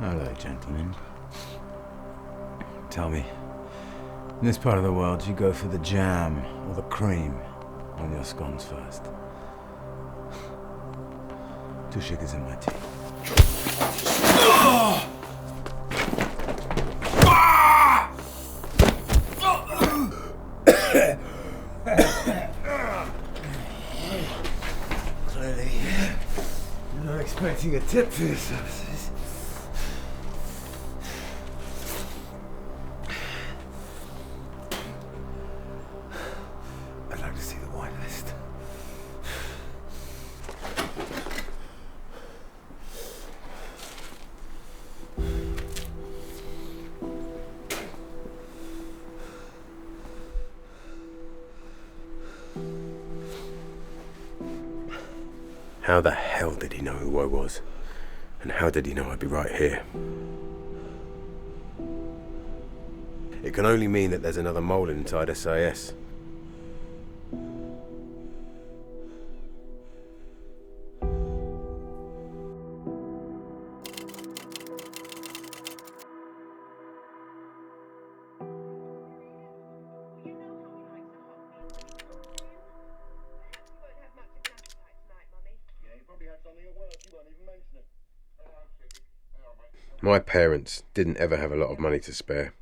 Hello, gentlemen. Tell me, in this part of the world, do you go for the jam or the cream on your scones first? 2 sugars in my tea. Clearly, you're not expecting a tip for your services. I'd like to see the wine list. How the hell did he know who I was? And how did he know I'd be right here? It can only mean that there's another mole inside SAS. My parents didn't ever have a lot of money to spare.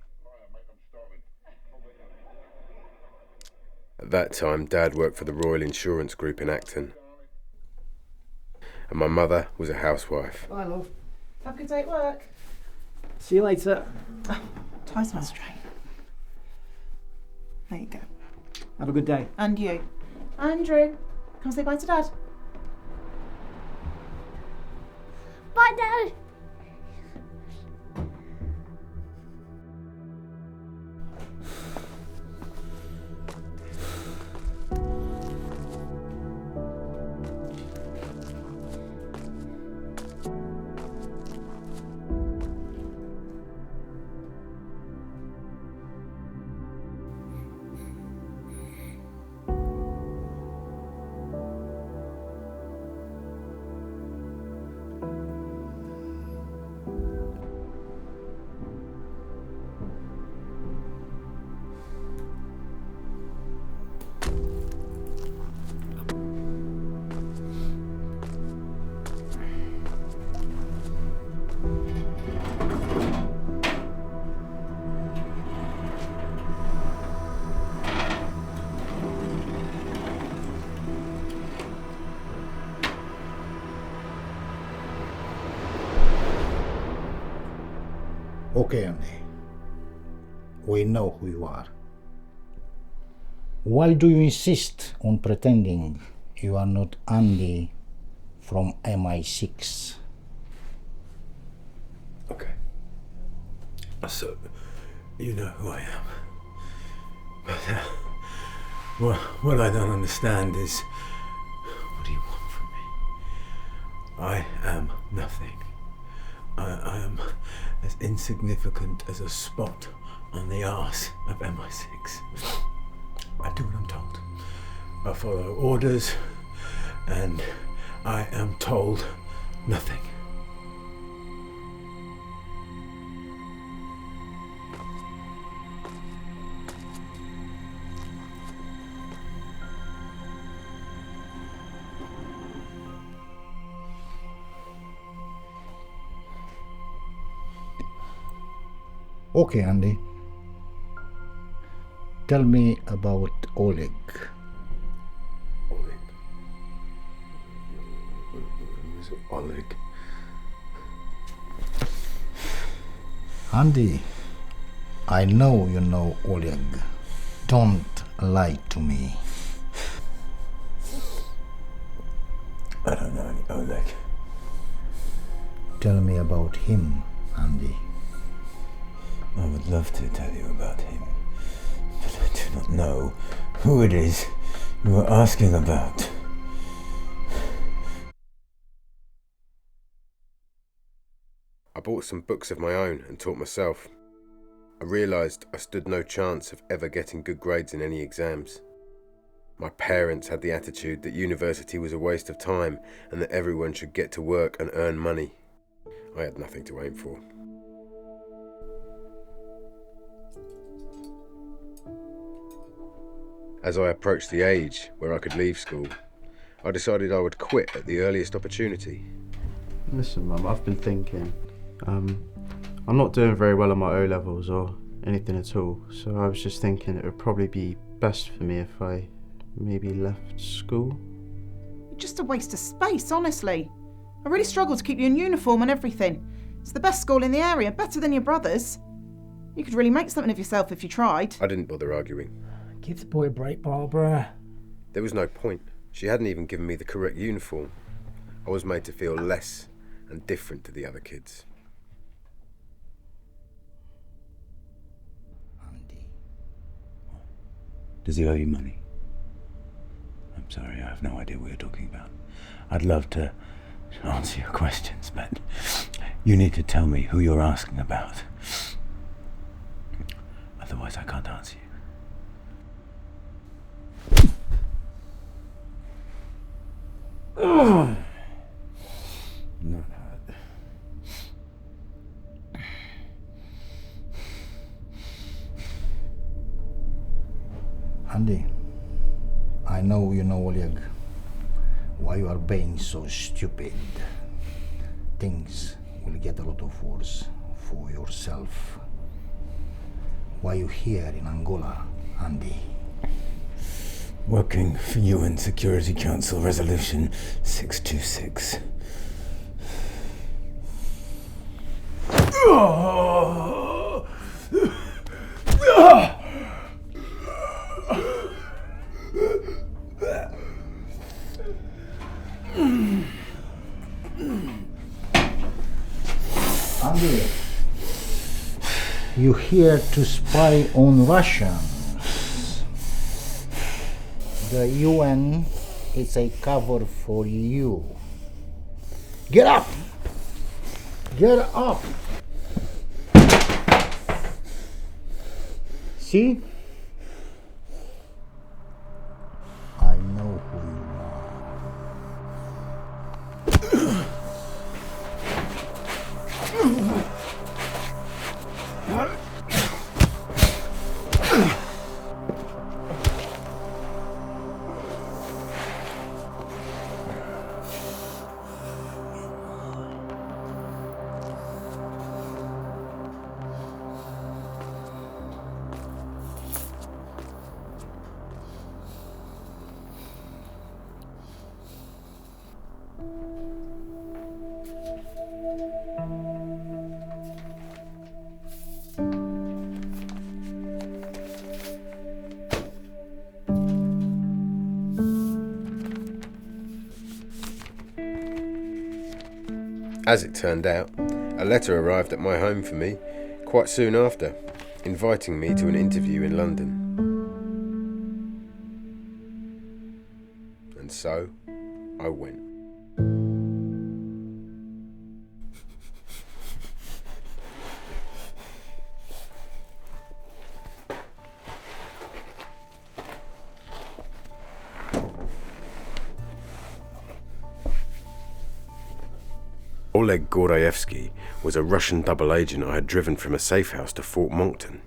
At that time, Dad worked for the Royal Insurance Group in Acton. And my mother was a housewife. Bye, love. Have a good day at work. See you later. Oh, ties my string. There you go. Have a good day. And you. Andrew, come say bye to Dad. Bye, Dad. Okay, Andy. We know who you are. Why do you insist on pretending you are not Andy from MI6? Okay. So, you know who I am. But what I don't understand is, what do you want from me? I am nothing. I am as insignificant as a spot on the arse of MI6. I do what I'm told. I follow orders, and I am told nothing. Okay, Andy. Tell me about Oleg. Oleg? Who's Oleg? Andy, I know you know Oleg. Don't lie to me. I don't know any Oleg. Tell me about him, Andy. I would love to tell you about him, but I do not know who it is you are asking about. bought some books of my own and taught myself. I realised I stood no chance of ever getting good grades in any exams. My parents had the attitude that university was a waste of time and that everyone should get to work and earn money. I had nothing to aim for. As I approached the age where I could leave school, I decided I would quit at the earliest opportunity. Listen, Mum, I've been thinking. I'm not doing very well on my O-levels or anything at all, so I was just thinking it would probably be best for me if I maybe left school. Just a waste of space, honestly. I really struggle to keep you in uniform and everything. It's the best school in the area, better than your brother's. You could really make something of yourself if you tried. I didn't bother arguing. Give the boy a break, Barbara. There was no point. She hadn't even given me the correct uniform. I was made to feel less and different to the other kids. Andy. Does he owe you money? I'm sorry, I have no idea what you're talking about. I'd love to answer your questions, but you need to tell me who you're asking about. Otherwise, I can't answer you. Not hard. Andy, I know you know Oleg. Why you are being so stupid? Things will get a lot of worse for yourself. Why you here in Angola, Andy? Working for UN Security Council Resolution 626. Andy, you here to spy on Russians. The UN is a cover for you. Get up! Get up! See? I know who you As it turned out, a letter arrived at my home for me quite soon after, inviting me to an interview in London. And so, I went. Oleg Gordievsky was a Russian double agent I had driven from a safe house to Fort Monkton.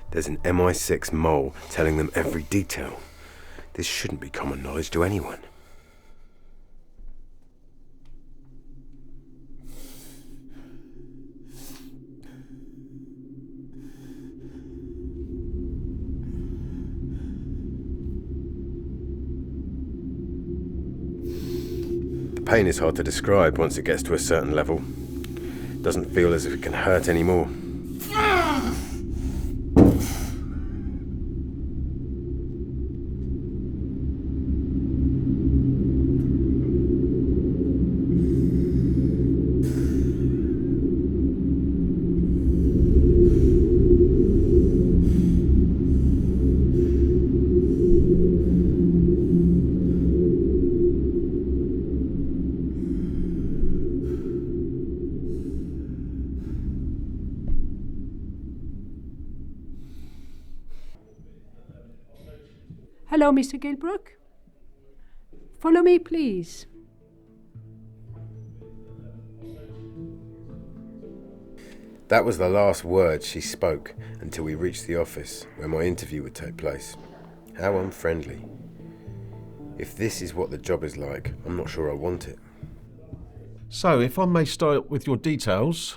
There's an MI6 mole telling them every detail. This shouldn't be common knowledge to anyone. The pain is hard to describe once it gets to a certain level. It doesn't feel as if it can hurt anymore. Hello, Mr. Gilbrook. Follow me, please. That was the last word she spoke until we reached the office where my interview would take place. How unfriendly. If this is what the job is like, I'm not sure I want it. So, if I may start with your details,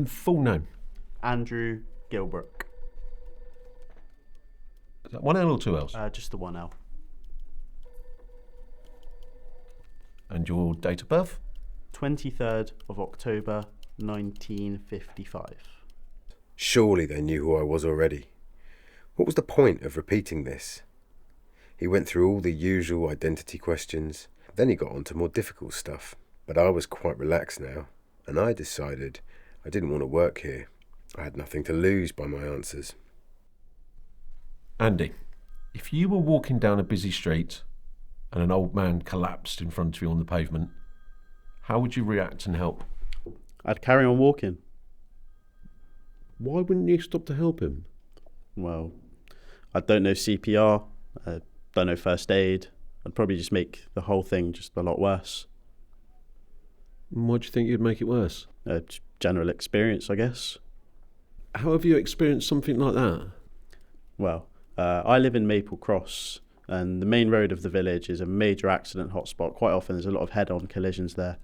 full name? Andrew Gilbrook. Is that one L or two L's? Just the one L. And your date of birth? 23rd of October 1955. Surely they knew who I was already. What was the point of repeating this? He went through all the usual identity questions, then he got on to more difficult stuff. But I was quite relaxed now, and I decided I didn't want to work here. I had nothing to lose by my answers. Andy, if you were walking down a busy street and an old man collapsed in front of you on the pavement, how would you react and help? I'd carry on walking. Why wouldn't you stop to help him? Well, I don't know CPR, I don't know first aid. I'd probably just make the whole thing just a lot worse. Why do you think you'd make it worse? General experience, I guess. How have you experienced something like that? Well, I live in Maple Cross, and the main road of the village is a major accident hotspot. Quite often there's a lot of head-on collisions there.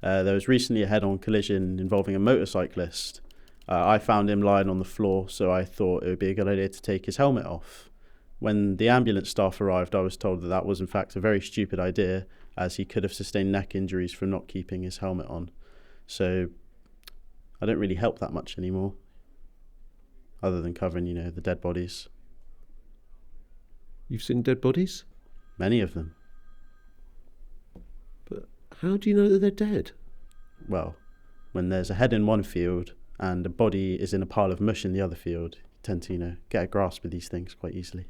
There was recently a head-on collision involving a motorcyclist. I found him lying on the floor, so I thought it would be a good idea to take his helmet off. When the ambulance staff arrived, I was told that that was in fact a very stupid idea, as he could have sustained neck injuries from not keeping his helmet on. So I don't really help that much anymore, other than covering, the dead bodies. You've seen dead bodies? Many of them. But how do you know that they're dead? Well, when there's a head in one field and a body is in a pile of mush in the other field, you tend to, get a grasp of these things quite easily.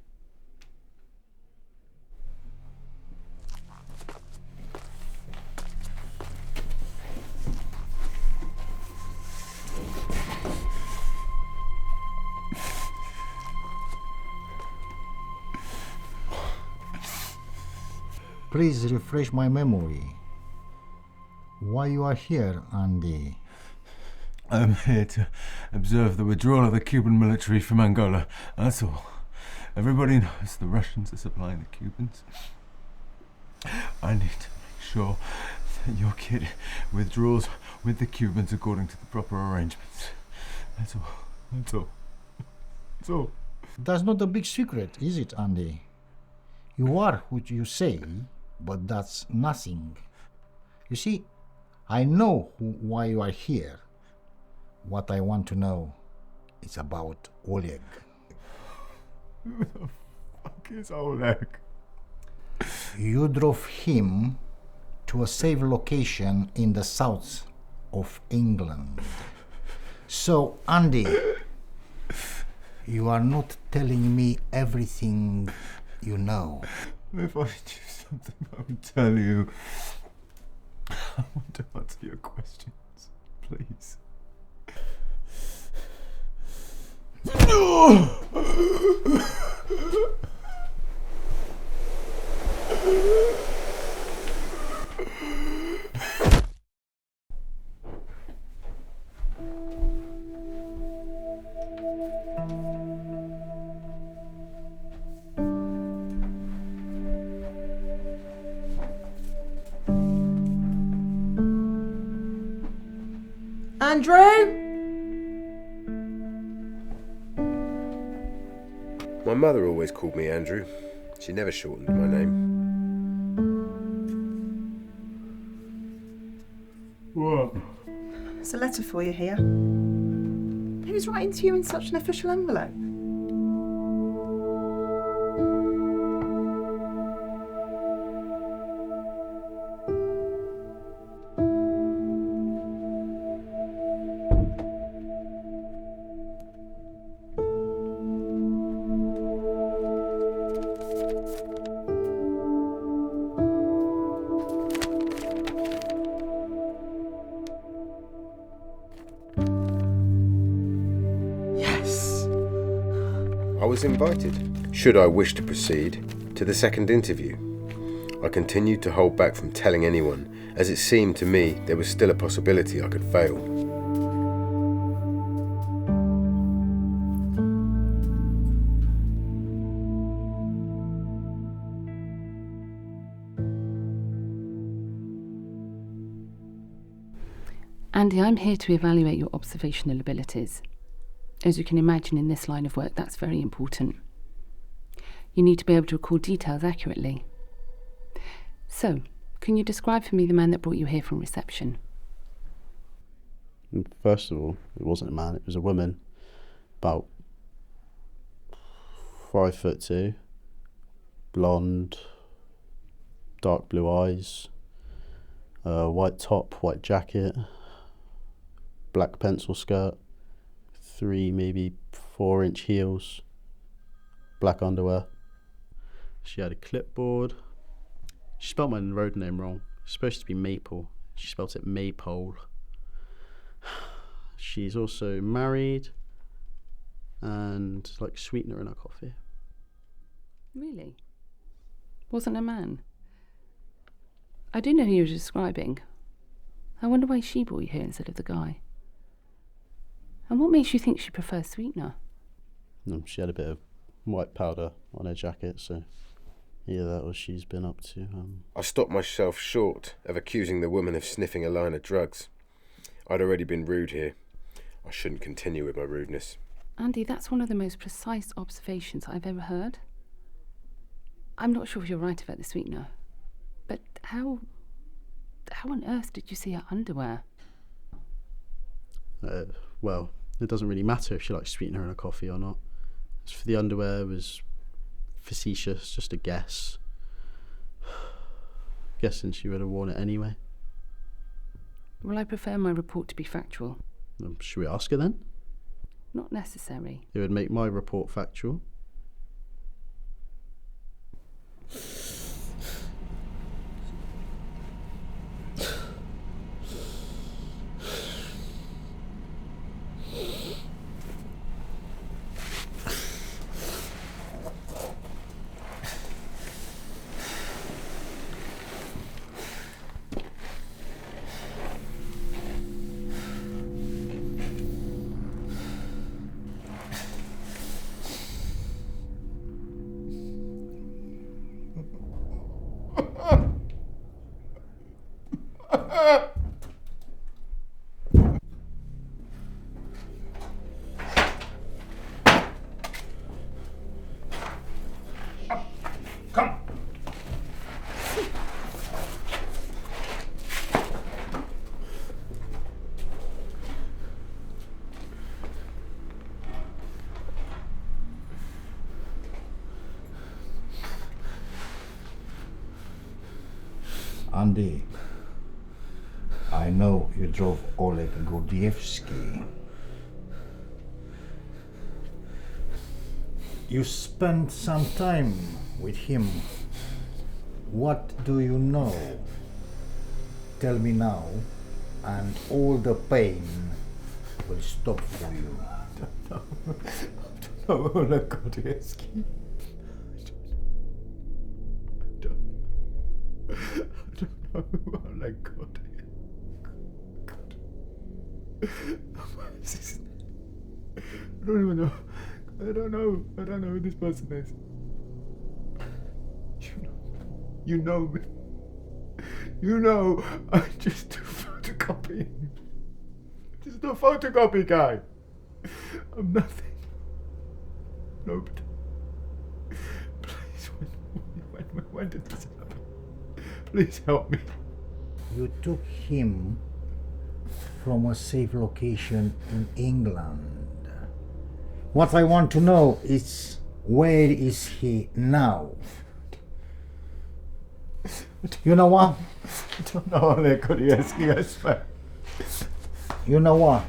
Please refresh my memory. Why you are here, Andy? I'm here to observe the withdrawal of the Cuban military from Angola. That's all. Everybody knows the Russians are supplying the Cubans. I need to make sure that your kid withdraws with the Cubans according to the proper arrangements. That's all. That's all. That's all. That's not a big secret, is it, Andy? You are what you say, but that's nothing. You see, I know why you are here. What I want to know is about Oleg. Who the fuck is Oleg? You drove him to a safe location in the south of England. So, Andy, you are not telling me everything you know. If I knew something, I would tell you. I want to answer your questions, please. No! Andrew? My mother always called me Andrew. She never shortened my name. What? There's a letter for you here. Who's writing to you in such an official envelope? I was invited. Should I wish to proceed, To the second interview, I continued to hold back from telling anyone, as it seemed to me there was still a possibility I could fail. Andy, I'm here to evaluate your observational abilities. As you can imagine, in this line of work, that's very important. You need to be able to recall details accurately. So, can you describe for me the man that brought you here from reception? First of all, it wasn't a man, it was a woman. About 5'2", blonde, dark blue eyes, white top, white jacket, black pencil skirt, 3 maybe 4-inch heels, black underwear. She had a clipboard. She spelled my road name wrong. It's supposed to be Maple. She spelled it Maypole. She's also married and like sweetener in her coffee. Really? Wasn't a man? I do know who you were describing. I wonder why she brought you here instead of the guy. And what makes you think she prefers sweetener? She had a bit of white powder on her jacket, so yeah, that was she's been up to. I stopped myself short of accusing the woman of sniffing a line of drugs. I'd already been rude here. I shouldn't continue with my rudeness. Andy, that's one of the most precise observations I've ever heard. I'm not sure if you're right about the sweetener, but how on earth did you see her underwear? Well, it doesn't really matter if she likes sweetener in her coffee or not. As for the underwear, it was facetious, just a guess. Guessing she would have worn it anyway. Well, I prefer my report to be factual. Should we ask her then? Not necessary. It would make my report factual. Andy, I know you drove Oleg Gordievsky. You spent some time with him. What do you know? Tell me now, and all the pain will stop for you. I don't know Oleg Gordievsky. I don't know Oleg Gordievsky. What's his name? I don't even know. I don't know who this person is. You know me. You know I just do photocopying. Just a photocopy guy. I'm nothing. Nobody. Please, when did this happen? Please help me. You took him from a safe location in England. What I want to know is, where is he now? You know what? I don't know Oleg Gordievsky, I swear. You know what?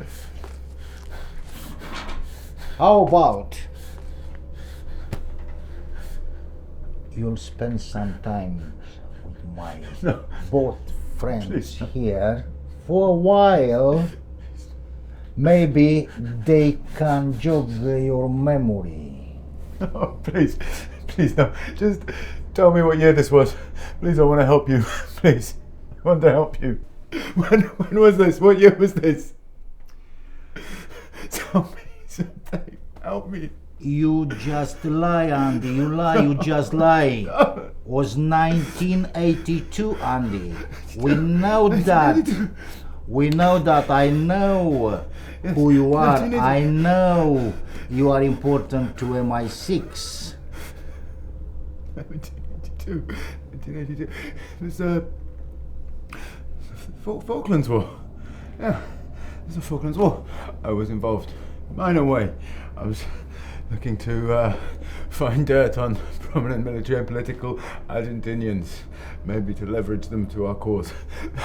How about you'll spend some time with my both friends here for a while. Maybe they can jog your memory. No, please, no. Tell me what year this was. Please, I want to help you. Please, I want to help you. When was this? What year was this? Tell me something. Help me. You just lie, Andy. You lie. You just lie. Was 1982, Andy. We know that. We know that. I know who you are. I know you are important to MI6. 1982. There's a Falklands War. Yeah, there's a Falklands War. I was involved. Minor way. I was looking to find dirt on prominent military and political Argentinians, maybe to leverage them to our cause.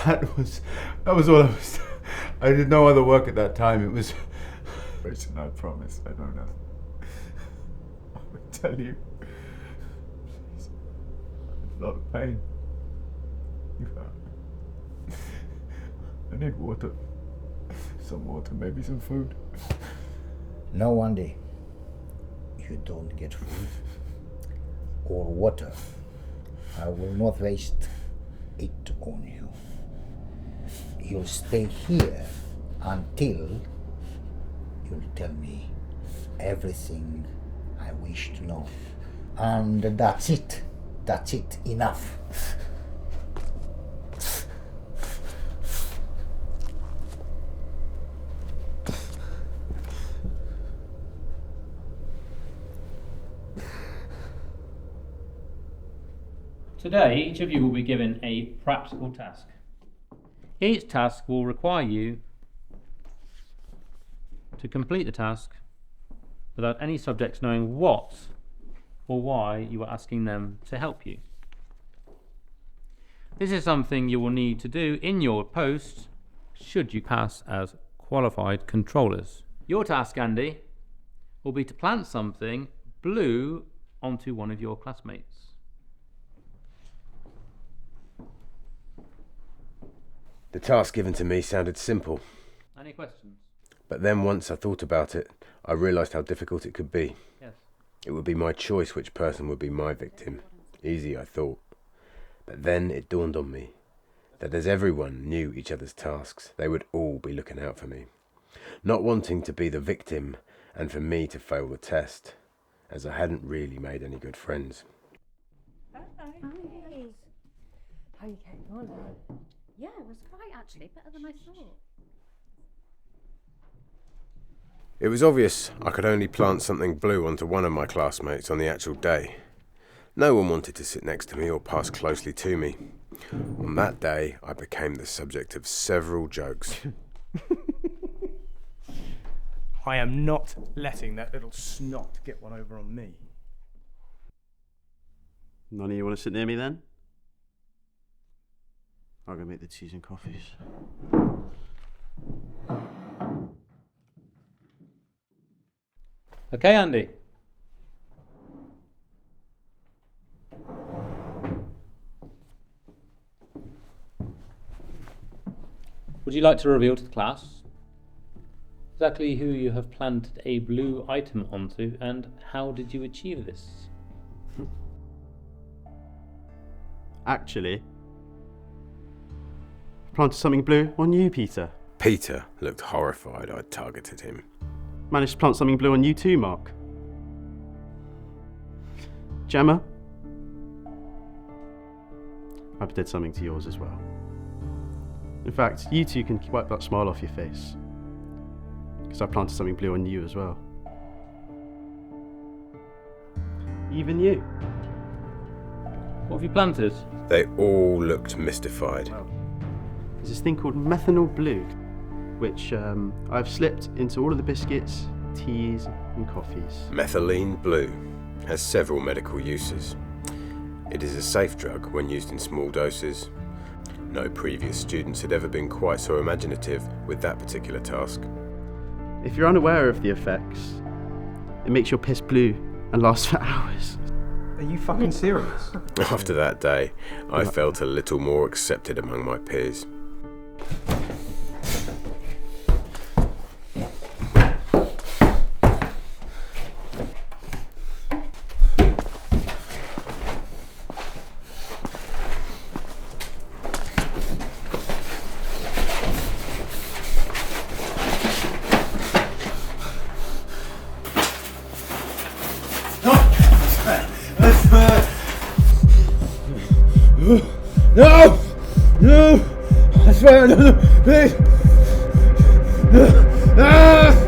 That was all I was. I did no other work at that time. It was. Listen, I promise. I don't know. I will tell you. Please. A lot of pain. I need water. Some water, maybe some food. No, Andy. You don't get food or water. I will not waste it on you. You'll stay here until you'll tell me everything I wish to know. And that's it. That's it. Enough. Today, each of you will be given a practical task. Each task will require you to complete the task without any subjects knowing what or why you are asking them to help you. This is something you will need to do in your post should you pass as qualified controllers. Your task, Andy, will be to plant something blue onto one of your classmates. The task given to me sounded simple. Any questions? But then once I thought about it, I realised how difficult it could be. Yes. It would be my choice which person would be my victim. Easy, I thought. But then it dawned on me that as everyone knew each other's tasks, they would all be looking out for me. Not wanting to be the victim and for me to fail the test, as I hadn't really made any good friends. Hi. How are you getting on? Yeah, it was right actually, better than I thought. It was obvious I could only plant something blue onto one of my classmates on the actual day. No one wanted to sit next to me or pass closely to me. On that day, I became the subject of several jokes. I am not letting that little snot get one over on me. None of you want to sit near me then? I'll go make the teas and coffees. Okay, Andy. Would you like to reveal to the class exactly who you have planted a blue item onto and how did you achieve this? Actually, I planted something blue on you, Peter. Peter looked horrified I'd targeted him. Managed to plant something blue on you too, Mark. Gemma, I did something to yours as well. In fact, you two can wipe that smile off your face, because I planted something blue on you as well. Even you. What have you planted? They all looked mystified. Well, there's this thing called methanol blue, which I've slipped into all of the biscuits, teas and coffees. Methylene blue has several medical uses. It is a safe drug when used in small doses. No previous students had ever been quite so imaginative with that particular task. If you're unaware of the effects, it makes your piss blue and lasts for hours. Are you fucking serious? After that day, I felt a little more accepted among my peers. No! No! I swear I don't know. Please! Ah!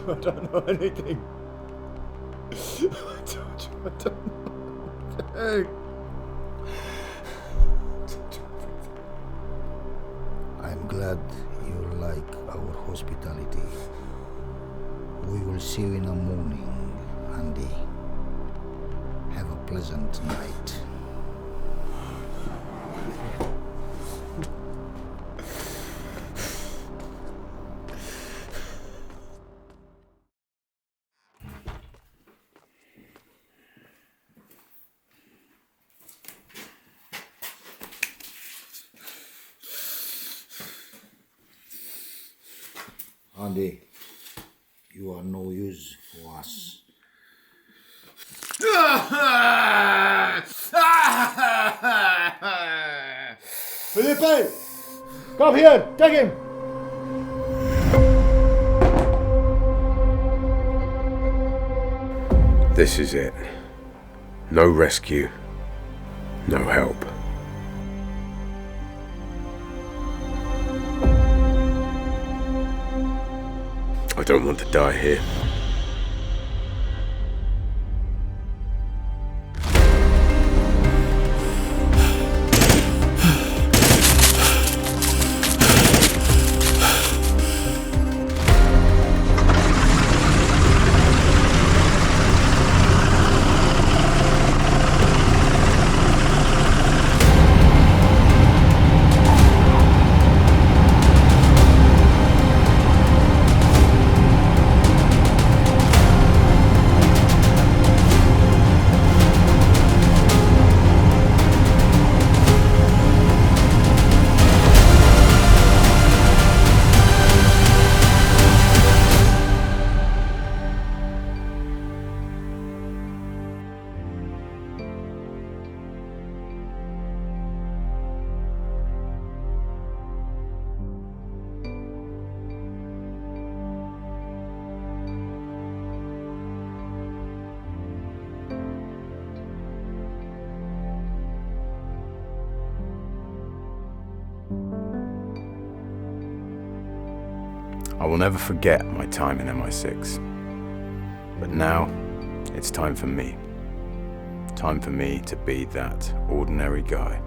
I don't know anything. I told you I don't know anything. I'm glad you like our hospitality. We will see you in the morning, Andy. Have a pleasant night. Andy, you are no use for us. Philipe! Come here! Take him! This is it. No rescue, no help. I don't want to die here. I will never forget my time in MI6. But now, it's time for me. Time for me to be that ordinary guy.